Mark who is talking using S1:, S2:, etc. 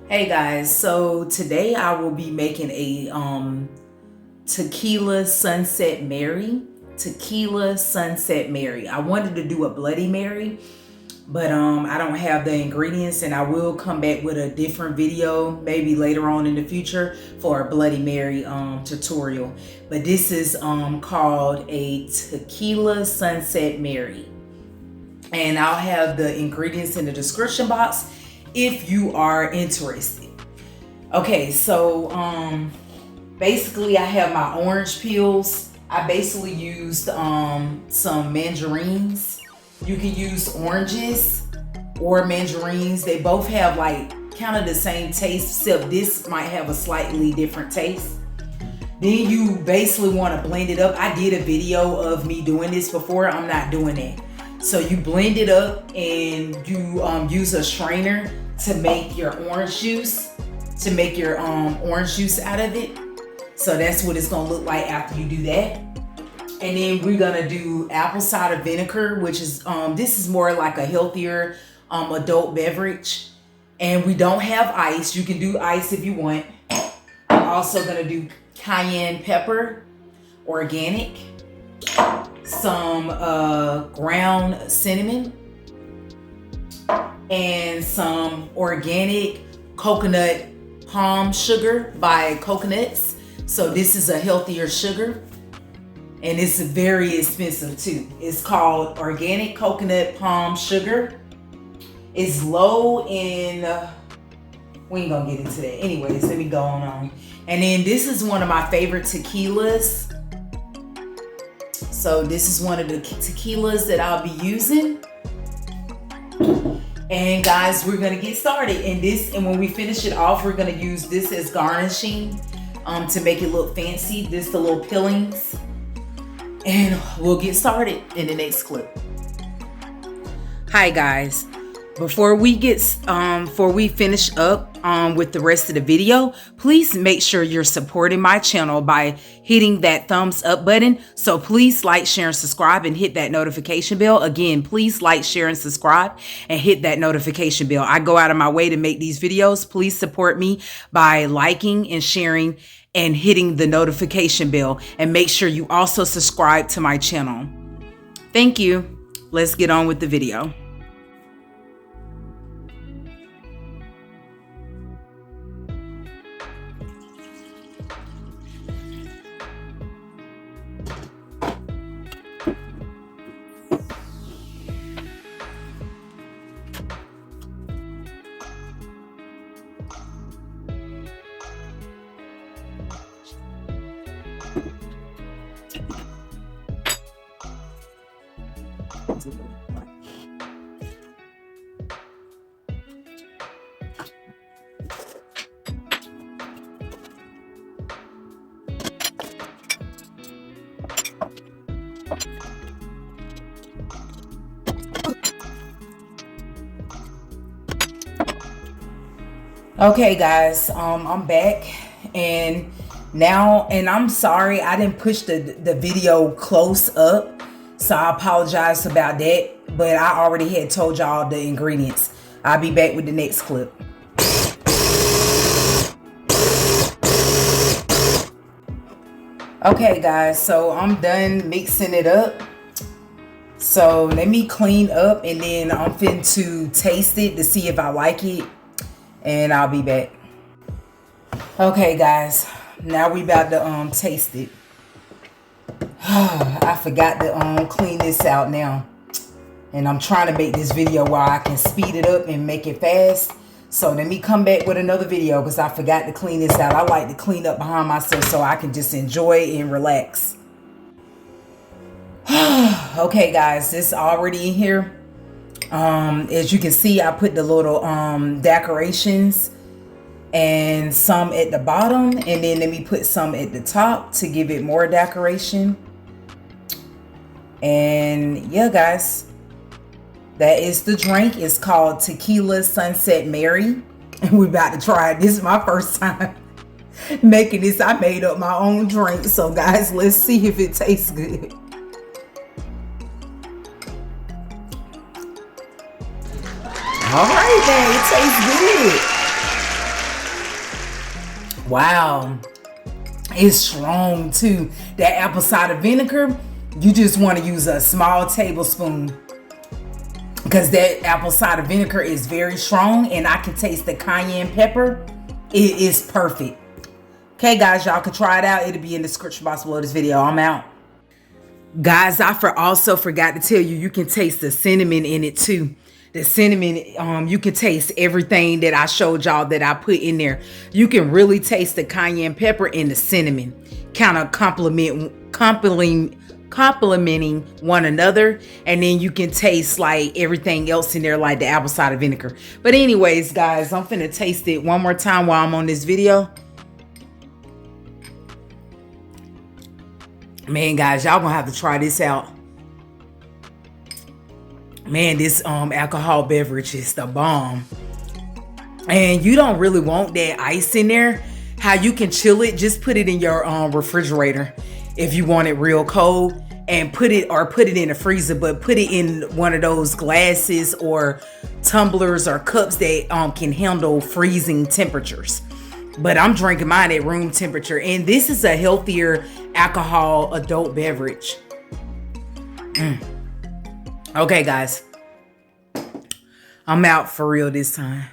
S1: Hey guys, so today I will be making a Tequila Sunset Mary. Tequila Sunset Mary. I wanted to do a Bloody Mary, but I don't have the ingredients, and I will come back with a different video maybe later on in the future for a Bloody Mary tutorial. But this is called a Tequila Sunset Mary. And I'll have the ingredients in the description box if you are interested. Okay, so basically I have my orange peels. I basically used some mandarins. You can use oranges or mandarins. They both have like kind of the same taste, except this might have a slightly different taste. Then you basically want to blend it up. I did a video of me doing this before. I'm not doing that. So you blend it up and you use a strainer to make your orange juice, out of it. So that's what it's gonna look like after you do that. And then we're gonna do apple cider vinegar, which is this is more like a healthier adult beverage. And we don't have ice. You can do ice if you want. I'm also gonna do cayenne pepper, organic, some ground cinnamon, and some organic coconut palm sugar by Coconuts. So this is a healthier sugar, and it's very expensive too. It's called organic coconut palm sugar. It's low in we ain't gonna get into that. Anyways, let me go on. And then this is one of my favorite tequilas. So this is one of the tequilas that I'll be using. And guys, we're gonna get started. And when we finish it off, we're gonna use this as garnishing to make it look fancy. This the little peelings. And we'll get started in the next clip. Hi guys. Before we finish up with the rest of the video, please make sure you're supporting my channel by hitting that thumbs up button. So please like, share, and subscribe, and hit that notification bell. Again, please like, share, and subscribe, and hit that notification bell. I go out of my way to make these videos. Please support me by liking and sharing and hitting the notification bell. And make sure you also subscribe to my channel. Thank you. Let's get on with the video. Okay guys, I'm back, and I'm sorry I didn't push the video close up, so I apologize about that, but I already had told y'all the ingredients. I'll be back with the next clip. Okay guys, so I'm done mixing it up. So let me clean up, and then I'm finna to taste it to see if I like it. And I'll be back. Okay guys, now we about to taste it. I forgot to clean this out now, and I'm trying to make this video where I can speed it up and make it fast. So let me come back with another video because I forgot to clean this out. I like to clean up behind myself so I can just enjoy and relax. Okay guys, this already in here. As you can see, I put the little decorations and some at the bottom, and then let me put some at the top to give it more decoration. And yeah guys, that is the drink. It's called Tequila Sunset Mary, and we're about to try it. This is my first time making this. I made up my own drink, so guys, let's see if it tastes good. All right, man, it tastes good. Wow. It's strong too. That apple cider vinegar, you just want to use a small tablespoon because that apple cider vinegar is very strong, and I can taste the cayenne pepper. It is perfect. Okay, guys, y'all can try it out. It'll be in the description box below this video. I'm out. Guys, I also forgot to tell you, you can taste the cinnamon in it too. The cinnamon, you can taste everything that I showed y'all that I put in there. You can really taste the cayenne pepper and the cinnamon, kind of complementing one another. And then you can taste like everything else in there, like the apple cider vinegar. But anyways, guys, I'm finna taste it one more time while I'm on this video. Man, guys, y'all gonna have to try this out. Man, this alcohol beverage is the bomb. And you don't really want that ice in there. How you can chill it, just put it in your refrigerator if you want it real cold, and put it in the freezer, but put it in one of those glasses or tumblers or cups that can handle freezing temperatures. But I'm drinking mine at room temperature, and this is a healthier alcohol adult beverage. Okay, guys, I'm out for real this time.